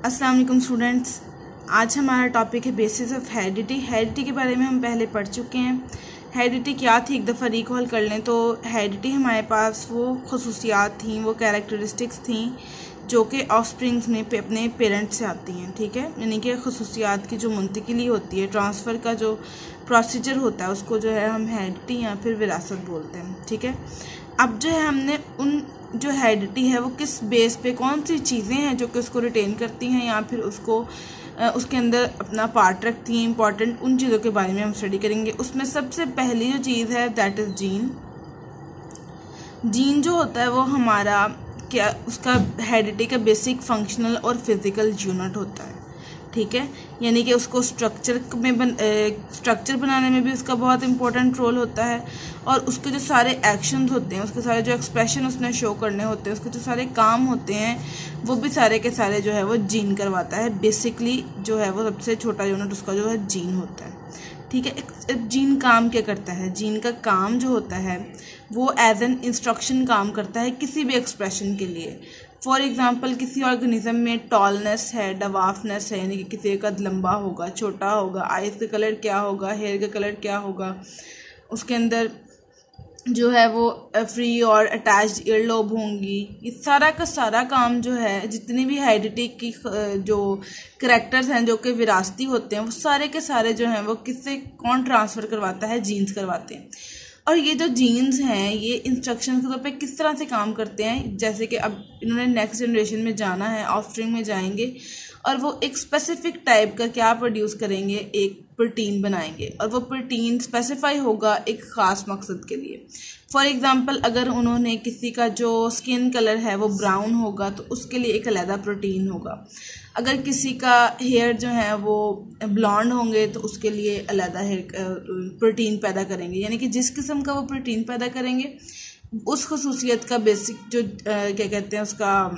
अस्सलाम वालेकुम स्टूडेंट्स। आज हमारा टॉपिक है बेसिस ऑफ हेरिडिटी। हेरिडिटी के बारे में हम पहले पढ़ चुके हैं। हेरिडिटी क्या थी एक दफ़ा रिकॉल कर लें तो हेरिडिटी हमारे पास वो खसूसियात थी, वो कैरेक्टरिस्टिक्स थी जो कि ऑफस्प्रिंग्स में अपने पेरेंट्स से आती हैं। ठीक है, यानी कि खसूसियात की जो मुंतकिली होती है, ट्रांसफ़र का जो प्रोसीजर होता है उसको जो है हम हेरिडिटी या फिर विरासत बोलते हैं। ठीक है, अब जो है हमने उन जो हेरिडिटी है वो किस बेस पे कौन सी चीज़ें हैं जो कि उसको रिटेन करती हैं या फिर उसको उसके अंदर अपना पार्ट रखती हैं इंपॉर्टेंट, उन चीज़ों के बारे में हम स्टडी करेंगे। उसमें सबसे पहली जो चीज़ है दैट इज़ जीन। जीन जो होता है वो हमारा क्या उसका हेरिडिटी का बेसिक फंक्शनल और फिज़िकल यूनिट होता है। ठीक है, यानी कि उसको स्ट्रक्चर बनाने में भी उसका बहुत इंपॉर्टेंट रोल होता है और उसके जो सारे एक्शंस होते हैं, उसके सारे जो एक्सप्रेशन उसने शो करने होते हैं, उसके जो सारे काम होते हैं वो भी सारे के सारे जो है वो जीन करवाता है। बेसिकली जो है वो सबसे छोटा यूनिट उसका जो है जीन होता है। ठीक है, जीन काम क्या करता है? जीन का काम जो होता है वो एज एन इंस्ट्रक्शन काम करता है किसी भी एक्सप्रेशन के लिए। फॉर एग्जांपल किसी ऑर्गेनिज्म में टॉलनेस है, डवाफनेस है, यानी कि किसी का कद लंबा होगा, छोटा होगा, आइज का कलर क्या होगा, हेयर का कलर क्या होगा, उसके अंदर जो है वो फ्री और अटैच्ड ईयरलोब होंगी। ये सारा का सारा काम जो है, जितनी भी हेरिडिटी की जो करैक्टर्स हैं जो कि विरासती होते हैं, वो सारे के सारे जो हैं वो किससे कौन ट्रांसफ़र करवाता है? जीन्स करवाते हैं। और ये जो जीन्स हैं ये इंस्ट्रक्शन के तौर पे किस तरह से काम करते हैं, जैसे कि अब इन्होंने नेक्स्ट जनरेशन में जाना है, ऑफस्प्रिंग में जाएंगे और वो एक स्पेसिफिक टाइप का क्या प्रोड्यूस करेंगे, एक प्रोटीन बनाएंगे और वो प्रोटीन स्पेसिफाई होगा एक ख़ास मकसद के लिए। फॉर एग्जांपल अगर उन्होंने किसी का जो स्किन कलर है वो ब्राउन होगा तो उसके लिए एक अलग प्रोटीन होगा। अगर किसी का हेयर जो है वो ब्लॉन्ड होंगे तो उसके लिए अलग हेयर प्रोटीन पैदा करेंगे, यानी कि जिस किस्म का वो प्रोटीन पैदा करेंगे उस खसूसियत का बेसिक जो क्या कहते हैं उसका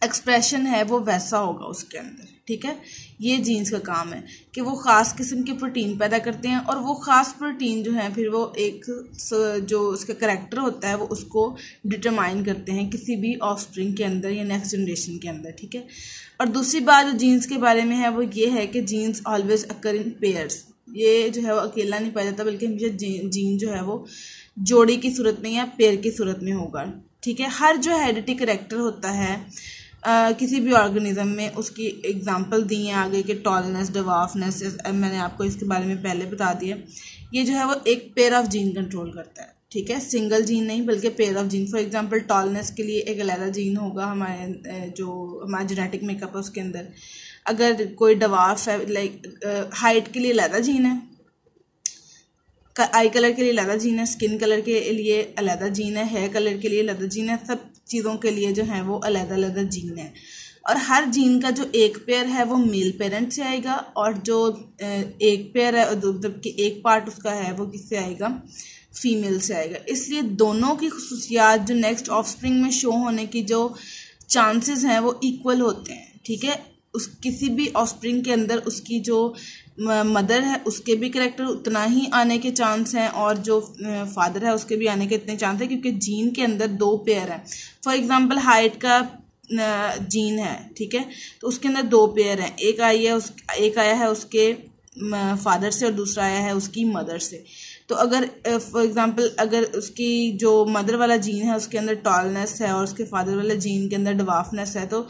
एक्सप्रेशन है वो वैसा होगा उसके अंदर। ठीक है, ये जीन्स का काम है कि वो ख़ास किस्म के प्रोटीन पैदा करते हैं और वो ख़ास प्रोटीन जो है फिर वो एक जो उसका करैक्टर होता है वो उसको डिटरमाइन करते हैं किसी भी ऑफस्प्रिंग के अंदर या नेक्स्ट जनरेशन के अंदर। ठीक है, और दूसरी बात जो जीन्स के बारे में है वो ये है कि genes always occur in pairs. ये जो है वो अकेला नहीं पाया जाता बल्कि हमेशा जीन जो है वो जोड़ी की सूरत में या पेयर की सूरत में होगा। ठीक है, हर जो हेरिडिटी करैक्टर होता है किसी भी ऑर्गेनिज्म में, उसकी एग्जांपल दी है आगे के टॉलनेस, डवाफनेस, मैंने आपको इसके बारे में पहले बता दिया। ये जो है वो एक पेयर ऑफ जीन कंट्रोल करता है। ठीक है, सिंगल जीन नहीं बल्कि pair of gene. For example tallness के लिए एक अलग जीन होगा, हमारे जो हमारा जेनेटिक मेकअप है उसके अंदर। अगर कोई डवाफ है, लाइक हाइट के लिए अलग जीन है, आई कलर के लिए अलग जीन है, स्किन कलर के लिए अलग जीन है, हेयर कलर के लिए अलग जीन है, सब चीज़ों के लिए जो है वो अलग अलग जीन है। और हर जीन का जो एक पेयर है वो मेल पेरेंट से आएगा और जो एक पेयर है जबकि एक पार्ट उसका है वो किससे आएगा? फीमेल से आएगा। इसलिए दोनों की खसूसियात जो नेक्स्ट ऑफस्प्रिंग में शो होने की जो चांसेस हैं वो इक्वल होते हैं। ठीक है, उस किसी भी ऑफस्प्रिंग के अंदर उसकी जो मदर है उसके भी करैक्टर उतना ही आने के चांस हैं और जो फादर है उसके भी आने के इतने चांस हैं, क्योंकि जीन के अंदर दो पेयर हैं। फॉर एग्जांपल हाइट का जीन है, ठीक है, तो उसके अंदर दो पेयर हैं, एक आया है उसके फादर से और दूसरा आया है उसकी मदर से। तो अगर फॉर एग्जांपल अगर उसकी जो मदर वाला जीन है उसके अंदर टॉलनेस है और उसके फादर वाले जीन के अंदर डवाफनेस है तो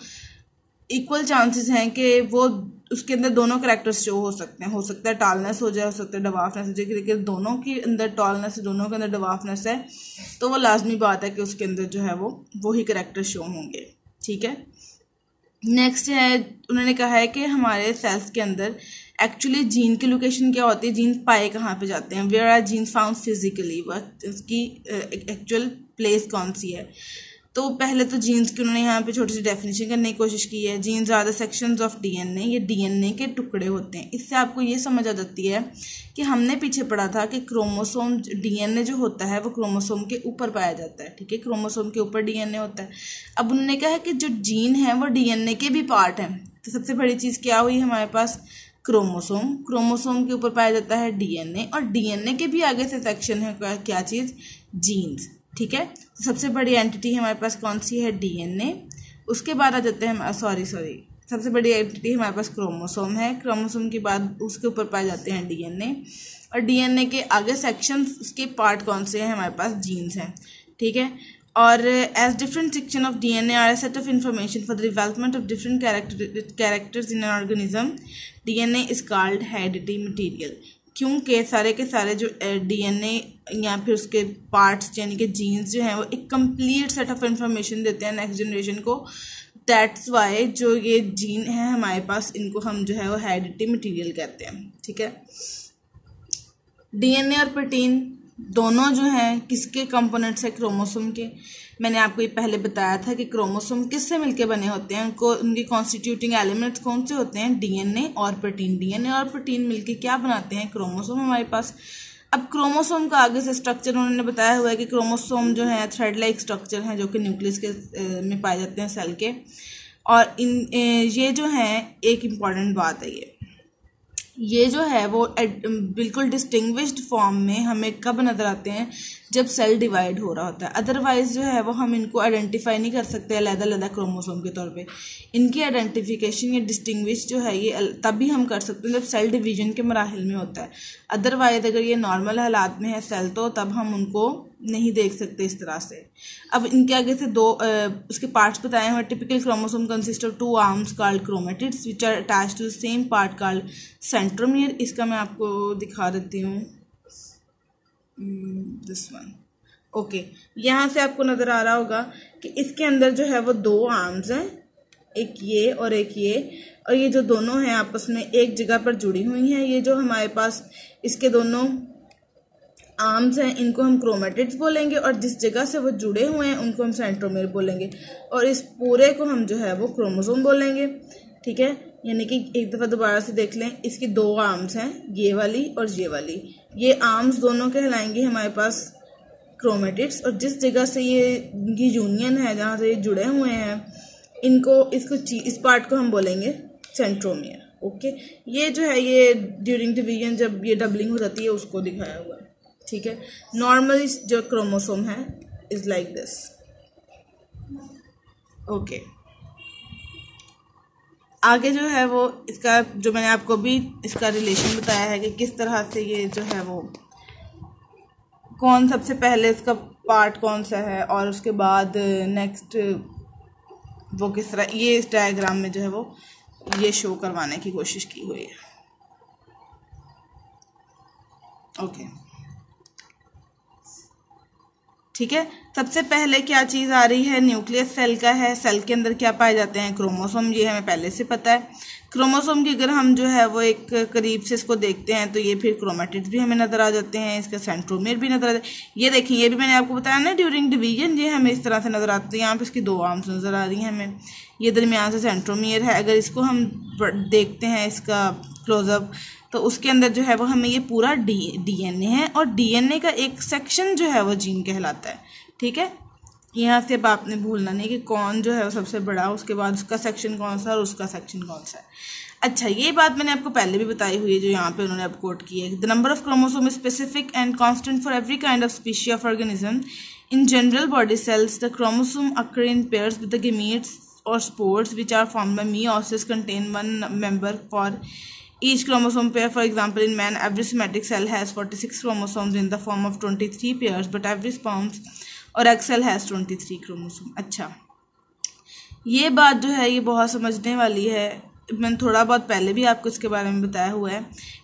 इक्वल चांसेस हैं कि वो उसके अंदर दोनों करैक्टर्स शो हो सकते हैं। हो सकता है टॉलनेस हो जाए, हो सकता है डवाफनेस हो जाए, लेकिन दोनों के अंदर टॉलनेस है, दोनों के अंदर डवाफनेस है तो वो लाजमी बात है कि उसके अंदर जो है वो ही करैक्टर शो होंगे। ठीक है, नेक्स्ट है उन्होंने कहा है कि हमारे सेल्स के अंदर एक्चुअली जीन की लोकेशन क्या होती है, जीन पाए कहाँ पे जाते हैं, where are genes found physically, उसकी एक्चुअल प्लेस कौन सी है। तो पहले तो जीन्स की उन्होंने यहाँ पे छोटी सी डेफिनेशन करने की कोशिश की है। Genes are the sections of DNA, ये डीएनए के टुकड़े होते हैं। इससे आपको ये समझ आ जाती है कि हमने पीछे पढ़ा था कि क्रोमोसोम डीएनए जो होता है वो क्रोमोसोम के ऊपर पाया जाता है। ठीक है, क्रोमोसोम के ऊपर डीएनए होता है। अब उन्होंने कहा है कि जो जीन है वो डीएनए के भी पार्ट हैं। तो सबसे बड़ी चीज़ क्या हुई हमारे पास? क्रोमोसोम। क्रोमोसोम के ऊपर पाया जाता है डीएनए और डीएनए के भी आगे से सेक्शन है क्या चीज़? जीन्स। ठीक है, तो सबसे बड़ी एंटिटी हमारे पास कौन सी है? डीएनए। उसके बाद आ जाते हैं सबसे बड़ी एंटिटी हमारे पास क्रोमोसोम है। क्रोमोसोम के बाद उसके ऊपर पाए जाते हैं डीएनए, और डीएनए के आगे सेक्शन, उसके पार्ट कौन से हैं हमारे पास, जीन्स हैं, ठीक है। और as different section of DNA are a set of information for the development of different characters in an organism, DNA is called hereditary material. क्योंकि सारे के सारे जो डीएनए या फिर उसके पार्ट्स यानी कि जीन्स जो हैं वो एक कंप्लीट सेट ऑफ इंफॉर्मेशन देते हैं नेक्स्ट जनरेशन को। दैट्स वाई जो ये जीन है हमारे पास, इनको हम जो है वो हेरिडिटरी मटेरियल कहते हैं, ठीक है। डीएनए और प्रोटीन दोनों जो हैं किसके कंपोनेंट्स है, क्रोमोसोम के। मैंने आपको ये पहले बताया था कि क्रोमोसोम किससे मिलके बने होते हैं, उनको उनके कॉन्स्टिट्यूटिंग एलिमेंट्स कौन से होते हैं, डीएनए और प्रोटीन। डीएनए और प्रोटीन मिलके क्या बनाते हैं, क्रोमोसोम हमारे पास। अब क्रोमोसोम का आगे से स्ट्रक्चर उन्होंने बताया हुआ है कि क्रोमोसोम जो है थ्रेड लाइक स्ट्रक्चर हैं जो कि न्यूक्लियस के में पाए जाते हैं सेल के। और ये जो है एक इम्पॉर्टेंट बात है, ये जो है वो बिल्कुल डिस्टिंग्विश्ड फॉर्म में हमें कब नज़र आते हैं, जब सेल डिवाइड हो रहा होता है। अदरवाइज जो है वो हम इनको आइडेंटिफाई नहीं कर सकते अलग-अलग क्रोमोसोम के तौर पे। इनकी आइडेंटिफिकेशन या डिस्टिंग्विश जो है ये तभी हम कर सकते हैं जब सेल डिवीजन के मराहिल में होता है। अदरवाइज अगर ये नॉर्मल हालात में है सेल, तो तब हम उनको नहीं देख सकते इस तरह से। अब इनके आगे से दो उसके पार्ट्स बताए हुए। Typical chromosome consist of 2 arms called chromatids which are attached to the same part called centromere. इसका मैं आपको दिखा देती हूँ, दिस वन, ओके। यहाँ से आपको नज़र आ रहा होगा कि इसके अंदर जो है वो 2 आर्म्स हैं, एक ये और एक ये, और ये जो दोनों हैं आपस में एक जगह पर जुड़ी हुई हैं। ये जो हमारे पास इसके दोनों आर्म्स हैं इनको हम क्रोमेटिड्स बोलेंगे, और जिस जगह से वो जुड़े हुए हैं उनको हम सेंट्रोमियर बोलेंगे, और इस पूरे को हम जो है वो क्रोमोसोम बोलेंगे, ठीक है। यानी कि एक दफ़ा दोबारा से देख लें, इसकी 2 आर्म्स हैं, ये वाली और ये वाली। ये आर्म्स दोनों कहलाएंगे हमारे पास क्रोमेटिड्स, और जिस जगह से ये यूनियन है जहाँ से ये जुड़े हुए हैं इस पार्ट को हम बोलेंगे सेंट्रोमियर, ओके। ये जो है ये ड्यूरिंग डिवीजन जब ये डबलिंग हो जाती है उसको दिखाया हुआ है, ठीक है। नॉर्मली जो क्रोमोसोम है इज लाइक दिस, ओके। आगे जो है वो इसका जो मैंने आपको भी इसका रिलेशन बताया है कि किस तरह से ये जो है वो कौन सबसे पहले इसका पार्ट कौन सा है, और उसके बाद नेक्स्ट वो किस तरह, ये इस डायग्राम में जो है वो ये शो करवाने की कोशिश की हुई है, ओके, ठीक है। सबसे पहले क्या चीज़ आ रही है, न्यूक्लियस सेल का है। सेल के अंदर क्या पाए जाते हैं, क्रोमोसोम, ये हमें पहले से पता है। क्रोमोसोम की अगर हम जो है वो एक करीब से इसको देखते हैं तो ये फिर क्रोमेटिड्स भी हमें नज़र आ जाते हैं, इसका सेंट्रोमियर भी नज़र आ जाते हैं। ये देखिए, ये भी मैंने आपको बताया ना ड्यूरिंग डिवीजन, ये हमें इस तरह से नज़र आते हैं। यहाँ पे इसकी 2 आर्म्स नज़र आ रही हैं हमें, ये दरमियान से सेंट्रोमियर है। अगर इसको हम देखते हैं इसका क्लोजअप, तो उसके अंदर जो है वो हमें ये पूरा डीएनए है, और डीएनए का एक सेक्शन जो है वो जीन कहलाता है, ठीक है। यहाँ से अब आपने भूलना नहीं कि कौन जो है वो सबसे बड़ा, उसके बाद उसका सेक्शन कौन सा और उसका सेक्शन कौन सा है। अच्छा, ये बात मैंने आपको पहले भी बताई हुई है जो यहाँ पे उन्होंने अब कोट की है। The number of chromosome is specific and constant for every kind of species of organism. In general body cells the chromosome occur in pairs with the gametes और spores which are formed by meiosis contain one member for each chromosome pair. For example, in man, every somatic cell has 46 chromosomes in the form of 23 pairs, but every sperm और egg cell has 23 chromosome. अच्छा, ये बात जो है ये बहुत समझने वाली है। मैंने थोड़ा बहुत पहले भी आपको इसके बारे में बताया हुआ है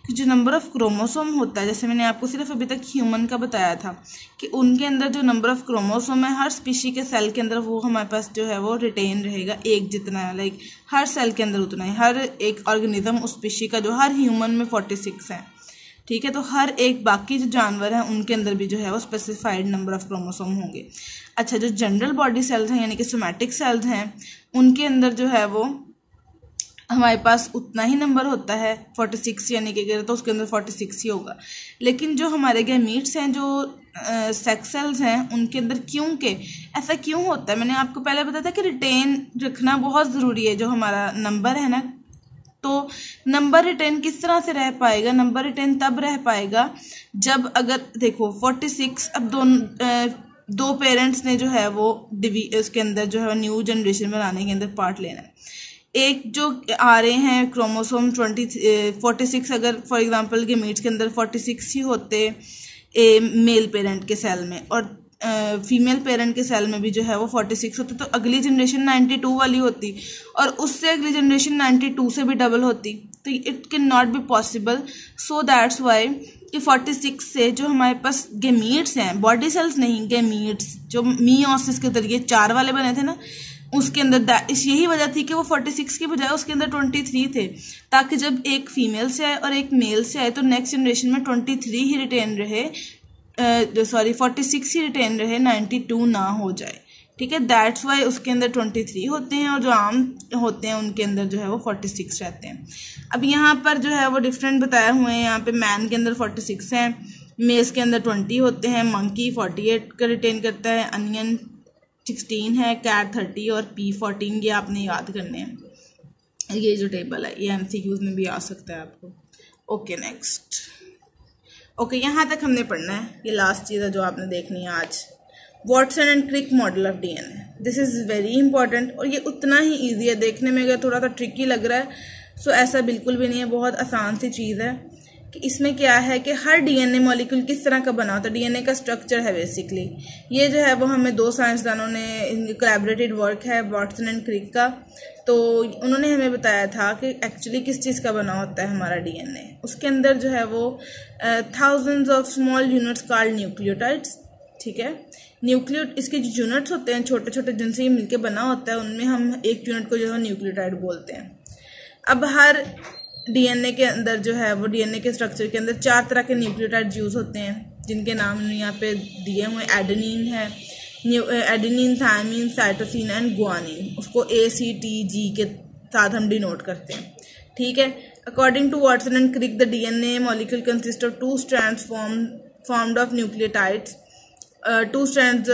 कि जो नंबर ऑफ़ क्रोमोसोम होता है, जैसे मैंने आपको सिर्फ अभी तक ह्यूमन का बताया था कि उनके अंदर जो नंबर ऑफ़ क्रोमोसोम है हर स्पीशी के सेल के अंदर वो हमारे पास जो है वो रिटेन रहेगा, एक जितना है, लाइक हर सेल के अंदर उतना है। हर एक ऑर्गेनिज्म उस स्पीशी का जो हर ह्यूमन में 46 है, ठीक है। तो हर एक बाकी जो जानवर हैं उनके अंदर भी जो है वो स्पेसिफाइड नंबर ऑफ़ क्रोमोसोम होंगे। अच्छा, जो जनरल बॉडी सेल्स हैं यानी कि सोमैटिक सेल्स हैं, उनके अंदर जो है वो हमारे पास उतना ही नंबर होता है 46, यानी कि अगर तो उसके अंदर 46 ही होगा। लेकिन जो हमारे गैमीट्स हैं, जो सेक्स सेल्स हैं, उनके अंदर क्योंकि ऐसा क्यों होता है, मैंने आपको पहले बताया था कि रिटेन रखना बहुत ज़रूरी है। जो हमारा नंबर है ना, तो नंबर रिटेन किस तरह से रह पाएगा, नंबर रिटेन तब रह पाएगा जब अगर देखो 46, अब दो पेरेंट्स ने जो है वो उसके अंदर जो है न्यू जनरेशन बनाने के अंदर पार्ट लेना है। एक जो आ रहे हैं क्रोमोसोम 46, अगर फॉर एग्जांपल गेमीट्स के अंदर 46 ही होते मेल पेरेंट के सेल में, और फीमेल पेरेंट के सेल में भी जो है वो 46 होते, तो अगली जनरेशन 92 वाली होती, और उससे अगली जनरेशन 92 से भी डबल होती। तो it can not be possible. So that's why कि 46 से जो हमारे पास गेमीट्स हैं, बॉडी सेल्स नहीं, गेमीट्स जो मियोसिस के जरिए 4 वाले बने थे ना, उसके अंदर यही वजह थी कि वो 46 की बजाय उसके अंदर 23 थे, ताकि जब एक फीमेल से आए और एक मेल से आए तो नेक्स्ट जनरेशन में 23 ही रिटेन रहे, 46 ही रिटेन रहे, 92 ना हो जाए। ठीक है, दैट्स वाई उसके अंदर 23 होते हैं, और जो आम होते हैं उनके अंदर जो है वो 46 रहते हैं। अब यहाँ पर जो है वो डिफरेंट बताए हुए हैं। यहाँ पे मैन के अंदर 46 हैं, मेल्स के अंदर 20 होते हैं, मंकी 48 का रिटेन करता है, अनियन 16 है, कैट 30 और पी 14। ये आपने याद करने हैं। ये जो टेबल है ये MCQs में भी आ सकता है आपको। Okay, next. ओके, यहाँ तक हमने पढ़ना है। ये लास्ट चीज़ है जो आपने देखनी है आज, Watson and Crick model of DNA। This is very important, और ये उतना ही ईजी है। देखने में अगर थोड़ा सा ट्रिकी लग रहा है सो ऐसा बिल्कुल भी नहीं है, बहुत आसान सी चीज़ है। कि इसमें क्या है कि हर DNA मॉलिक्यूल किस तरह का बना होता है, DNA का स्ट्रक्चर है बेसिकली। ये जो है वो हमें 2 साइंसदानों ने कोलैबोरेटेड वर्क है वॉटसन एंड क्रिक का, तो उन्होंने हमें बताया था कि एक्चुअली किस चीज़ का बना होता है हमारा DNA। उसके अंदर जो है वो thousands of small units called nucleotides. ठीक है, इसके जो यूनिट्स होते हैं छोटे छोटे जिनसे ये मिलके बना होता है, उनमें हम एक यूनिट को जो है न्यूक्लियोटाइड बोलते हैं। अब हर DNA के अंदर जो है वो DNA के स्ट्रक्चर के अंदर 4 तरह के न्यूक्लियोटाइड यूज होते हैं, जिनके नाम यहाँ पे दिए हुए। एडेनिन है, adenine, thymine, cytosine and guanine. उसको ACTG के साथ हम डिनोट करते हैं। ठीक है, according to Watson and Crick the DNA molecule consist of 2 strands formed of nucleotides. 2 strands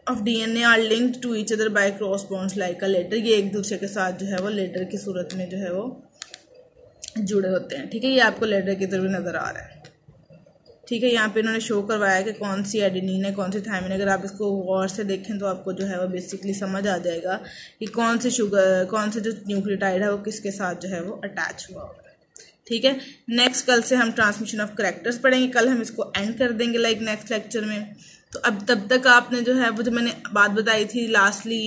of DNA are linked to each other by cross bonds like a ladder। ये एक दूसरे के साथ जो है वो लेडर की सूरत में जो है वो जुड़े होते हैं। ठीक है, ये आपको लेडर की तरफ नजर आ रहा है। ठीक है, यहाँ पे इन्होंने शो करवाया कि कौन सी एडेनिन है, कौन सी थायमिन। अगर आप इसको गौर से देखें तो आपको जो है वो बेसिकली समझ आ जाएगा कि कौन से जो न्यूक्लियोटाइड है वो किसके साथ जो है वो अटैच हुआ होगा। ठीक है, नेक्स्ट कल से हम ट्रांसमिशन ऑफ करैक्टर्स पढ़ेंगे। कल हम इसको एंड कर देंगे नेक्स्ट लेक्चर में। तो अब तब तक आपने जो है वो जो मैंने बात बताई थी लास्टली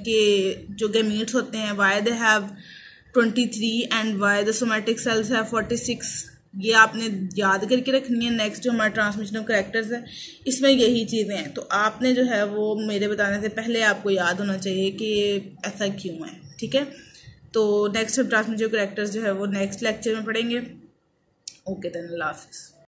कि जो गैमीट्स होते हैं why they have 23 and why the somatic cells have 46, ये आपने याद करके रखनी है। नेक्स्ट जो हमारा ट्रांसमिशन ऑफ करैक्टर्स है इसमें यही चीज़ें हैं, तो आपने जो है वो मेरे बताने से पहले आपको याद होना चाहिए कि ऐसा क्यों है। ठीक है, तो नेक्स्ट ट्रांसमिशन ऑफ करैक्टर्स जो है वो नेक्स्ट लेक्चर में पढ़ेंगे। ओके देन, अल्लाह हाफिज़।